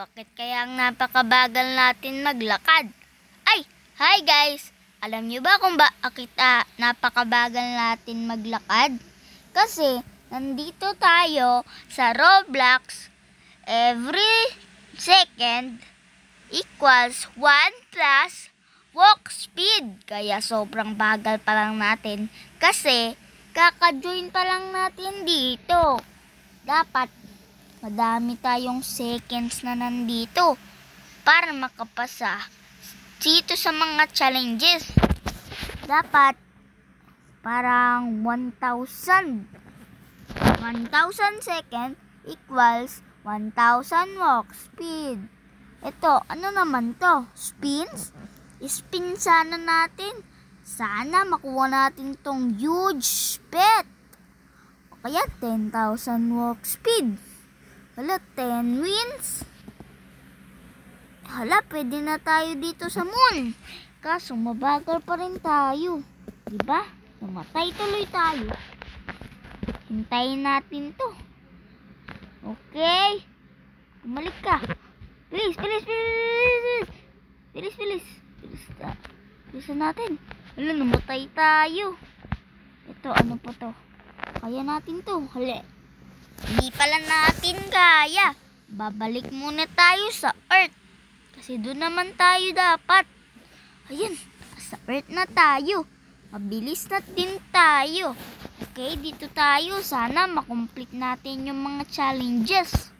bakit kaya ang napakabagal natin maglakad? Ay, hi guys! Alam niyo ba kung bakit napakabagal natin maglakad? Kasi nandito tayo sa Roblox. Every second equals 1 plus walk speed. Kaya sobrang bagal pa lang natin kasi kaka-join pa lang natin dito. Dapat madami tayong seconds na nandito para makapasa dito sa mga challenges. Dapat parang 1,000 seconds equals 1,000 walk speed. Ito, ano naman to? Spins? Spin sana natin. Sana makuha natin tong huge pet. O kaya 10,000 walk speed. Hala, 10 wins. Hala, pwede na tayo dito sa moon. Kaso mabagal pa rin tayo. Diba? Namatay tuloy tayo. Hintayin natin to. Okay. Bumalik ka. Please, please, please. Please, please. Bilisan natin. Hala, namatay tayo. Ito, ano pa to? Kaya natin to. Hala. Hindi pala natin kaya. Babalik muna tayo sa Earth. Kasi doon naman tayo dapat. Ayan, sa Earth na tayo. Mabilis na din tayo. Okay, dito tayo. Sana makomplete natin yung mga challenges.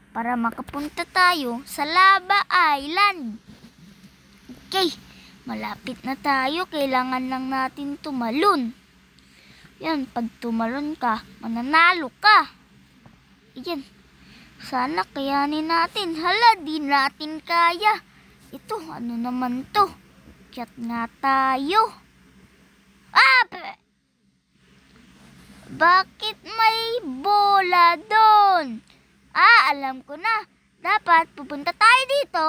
Para makapunta tayo sa Lava Island. Okay, malapit na tayo. Kailangan lang natin tumalon. Yan, pag tumalon ka, mananalo ka. Ayan, sana kayanin natin. Hala, di natin kaya. Ito, ano naman to? Chat nga tayo. Bakit may bola doon? Alam ko na. Dapat pupunta tayo dito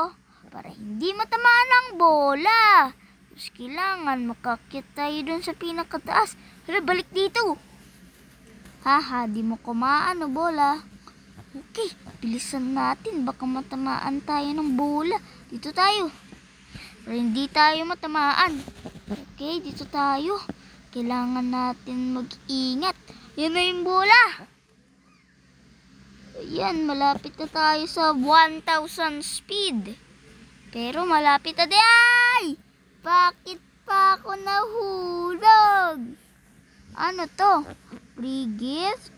para hindi matamaan ng bola. Tapos kailangan makakyat tayo doon sa pinakataas. Hala, balik dito. Haha, di mo kumaan o bola. Okay, bilisan natin. Baka matamaan tayo ng bola. Dito tayo. Pero hindi tayo matamaan. Okay, dito tayo. Kailangan natin mag-ingat. Yan na yung bola. Ayan, malapit na tayo sa 1,000 speed. Pero malapit na day. Bakit pa ako nahulog? Ano to? Free gift?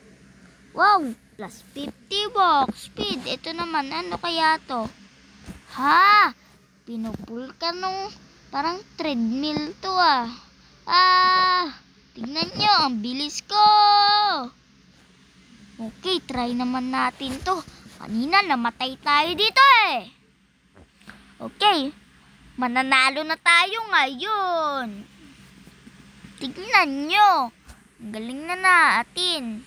Wow, plus 50 walk speed. Ito naman, ano kaya to? Ha? Pinupul ka nung parang treadmill to tignan nyo, ang bilis ko. Okay, try naman natin to. Kanina namatay tayo dito Okay, mananalo na tayo ngayon. Tignan nyo. Ang galing na natin.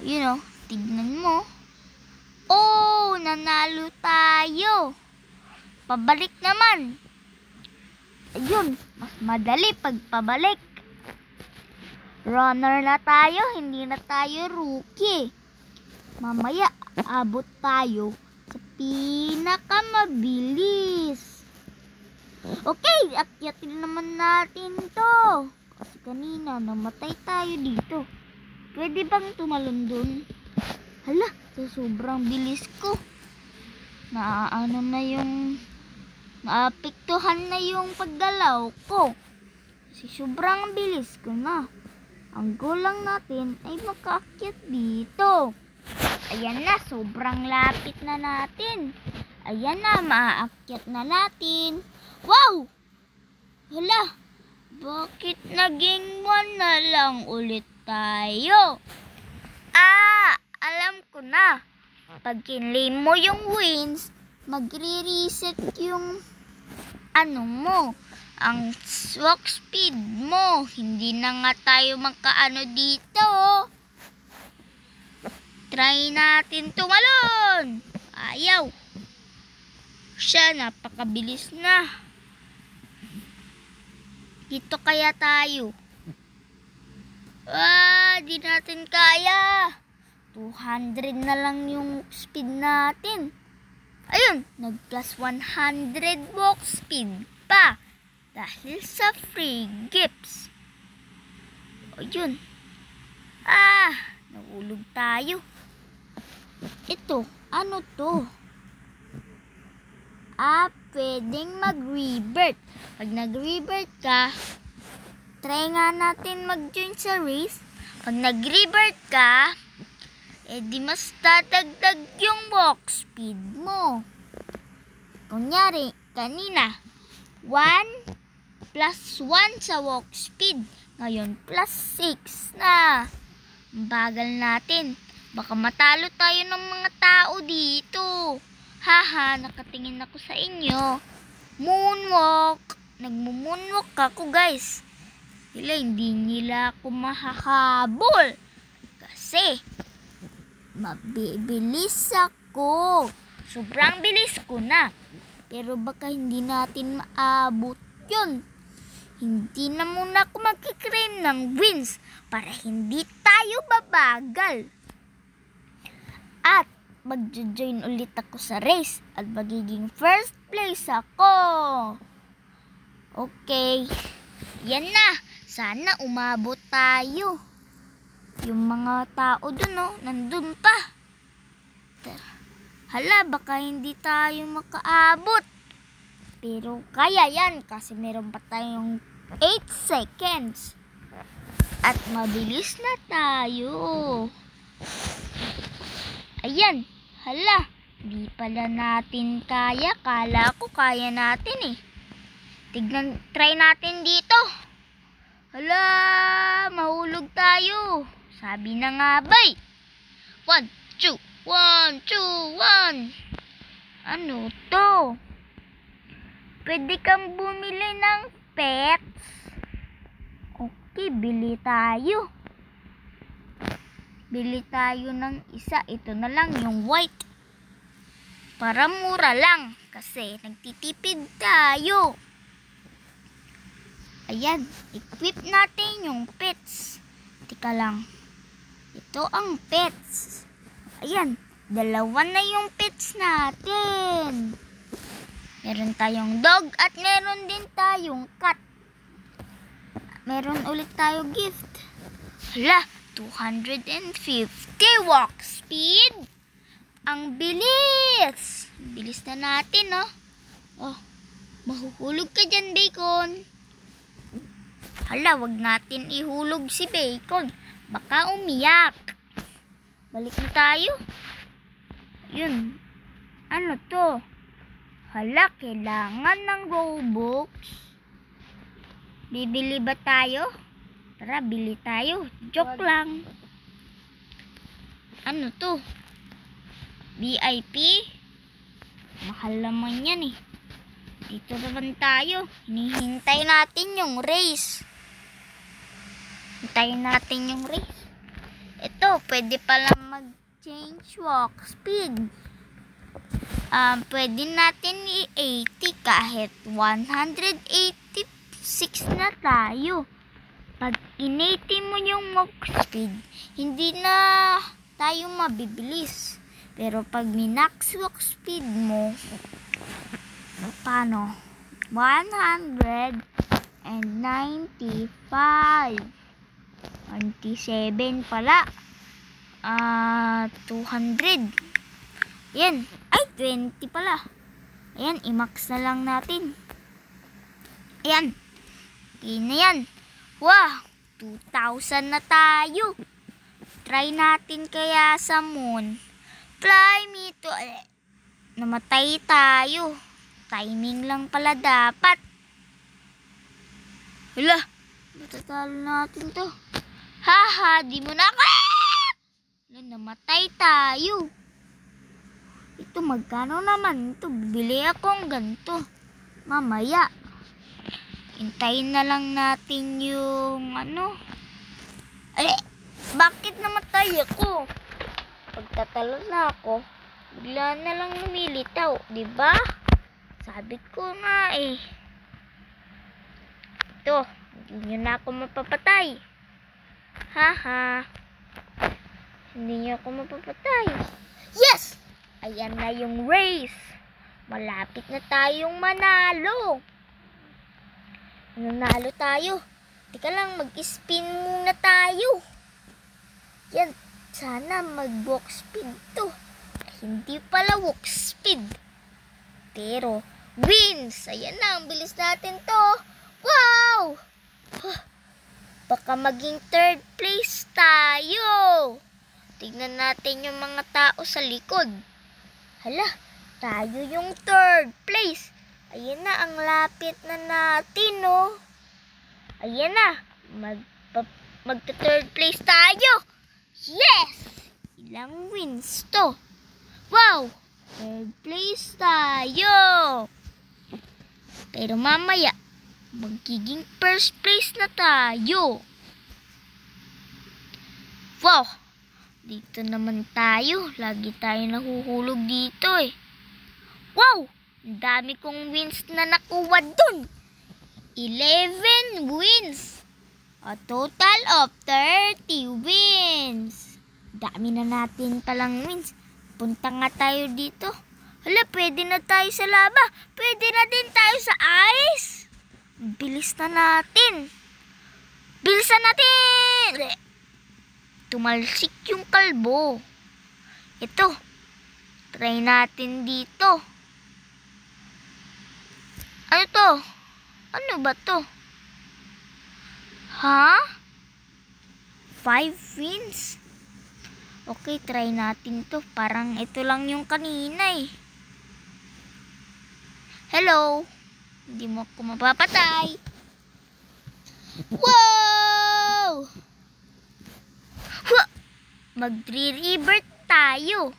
Ayun tignan mo. Oh, nanalo tayo. Pabalik naman. Ayun, mas madali pag pabalik. Runner na tayo, hindi na tayo rookie. Mamaya, abot tayo sa pinakamabilis. Okay, akyatin naman natin to. Kasi kanina, namatay tayo dito. Pwede bang tumalon dun? Hala, sa sobrang bilis ko. Naapektuhan na yung paggalaw ko. Kasi sobrang bilis ko na. Ang goal lang natin ay makaakyat dito. Ayan na, sobrang lapit na natin. Ayan na, maaakyat na natin. Wow! Hala, bakit naging 1 na lang ulit tayo? Alam ko na. Pag kinlaim mo yung wins, magre-reset yung ang walk speed mo. Hindi na nga tayo makaano dito. Try natin tumalon. Ayaw. Siya, napakabilis na. Dito kaya tayo. Di natin kaya. 200 na lang yung speed natin. Ayun, nag plus 100 walk speed pa. Dahil sa free gifts. Ayun. Nahulog tayo. Ito, ano to? Pwedeng mag-rebirth. Pag nag-rebirth ka, try nga natin mag-join sa race. Pag nag-rebirth ka, di mas tatagdag yung walk speed mo. Kunyari, kanina, 1 plus 1 sa walk speed. Ngayon, plus 6 na. Bagal natin. Baka matalo tayo ng mga tao dito. Haha, nakatingin ako sa inyo. Moonwalk. Nagmo-moonwalk ako, guys. Hindi nila ako mahahabol. Kasi, mabibilis ako. Sobrang bilis ko na. Pero baka hindi natin maabot yun. Hindi na muna ako magkiklaim ng wins para hindi tayo babagal. At magjo-join ulit ako sa race at magiging first place ako. Okay. Yan na. Sana umabot tayo. Yung mga tao dun, nandun pa. Hala, baka hindi tayo makaabot. Pero kaya yan kasi meron pa tayong 8 seconds. At mabilis na tayo. Ayan. Hala, di pala natin kaya. Kala ko kaya natin eh. Try natin dito. Hala, mahulog tayo. Sabi na nga bay. 1, 2, 1, 2, 1. Ano to? Pwede kang bumili ng pets. Okay, bili tayo. Bili tayo ng isa. Ito na lang yung white. Para mura lang. Kasi nagtitipid tayo. Ayan. Equip natin yung pets. Tika lang. Ito ang pets. Ayan. 2 na yung pets natin. Meron tayong dog at meron din tayong cat. Meron ulit tayo gift. Hala, 250 walk speed. Ang bilis. Bilis na natin, mahuhulog ka dyan, Bacon. Hala, wag natin ihulog si Bacon. Baka umiyak. Balik na tayo. Yun. Ano to? Hala, kailangan ng Robux. Bibili ba tayo? Tara, bili tayo. Joke lang. Ano to? VIP? Mahal naman yan eh. Dito naman tayo. Hinihintay natin yung race. Hintayin natin yung race. Ito, pwede pala mag-change walk speed. Pwede natin i-80 kahit 186 na tayo. Pag in-80 mo yung walk speed, hindi na tayo mabibilis. Pero pag min-max walk speed mo, paano? 195. 27 pala. 200. Ayan. Ay, 20 pala. Ayan, i-max na lang natin. Ayan. Okay na yan. Wow, 2,000 na tayo. Try natin kaya sa moon. Fly me to... namatay tayo. Timing lang pala dapat. Hala, matatalo natin to. Haha, di mo na... namatay tayo. Ito, magkano naman ito? Bibili akong ganito. Mamaya. Hintayin na lang natin yung bakit namatay ako? Pagtatalo na ako, bigla na lang lumilitaw, diba? Sabi ko nga eh. Ito, hindi nyo na ako mapapatay. Haha. Hindi nyo ako mapapatay. Yes! Ayan na yung race. Malapit na tayong manalo. Nanalo tayo. Teka lang, mag-spin muna tayo. Yan, sana mag-walk speed to. Hindi pala walk speed. Pero, wins! Ayan na, ang bilis natin to. Wow! Baka maging third place tayo. Tignan natin yung mga tao sa likod. Hala, tayo yung third place. Ayan na, ang lapit na natin, oh. Ayan na, magta-third place tayo. Yes! Ilang wins to? Wow! Third place tayo. Pero mamaya, magiging first place na tayo. Wow! Dito naman tayo. Lagi tayo nahuhulog dito eh. Wow! Ang dami kong wins na nakuha dun. 11 wins. A total of 30 wins. Dami na natin palang wins. Punta nga tayo dito. Hala, pwede na tayo sa lava. Pwede na din tayo sa ice. Bilis na natin. Bilisan natin. Tumalsik yung kalbo. Ito. Try natin dito. Ano to? Ano ba to? Ha? 5 wins? Okay, try natin to. Parang ito lang yung kanina eh. Hello? Hindi mo ako mapapatay. Wow! Magre-revert tayo.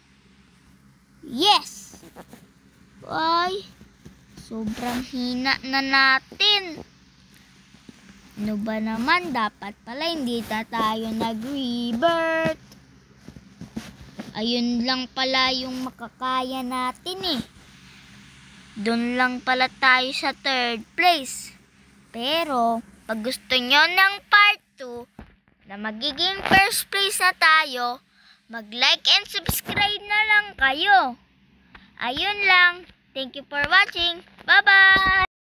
Yes! Ay, sobrang hina na natin. Ano ba naman? Dapat pala hindi tayo nag-revert. Ayun lang pala yung makakaya natin eh. Doon lang pala tayo sa third place. Pero, pag gusto nyo ng part 2 na magiging first place na tayo, mag-like and subscribe na lang kayo. Ayun lang. Thank you for watching. Bye-bye!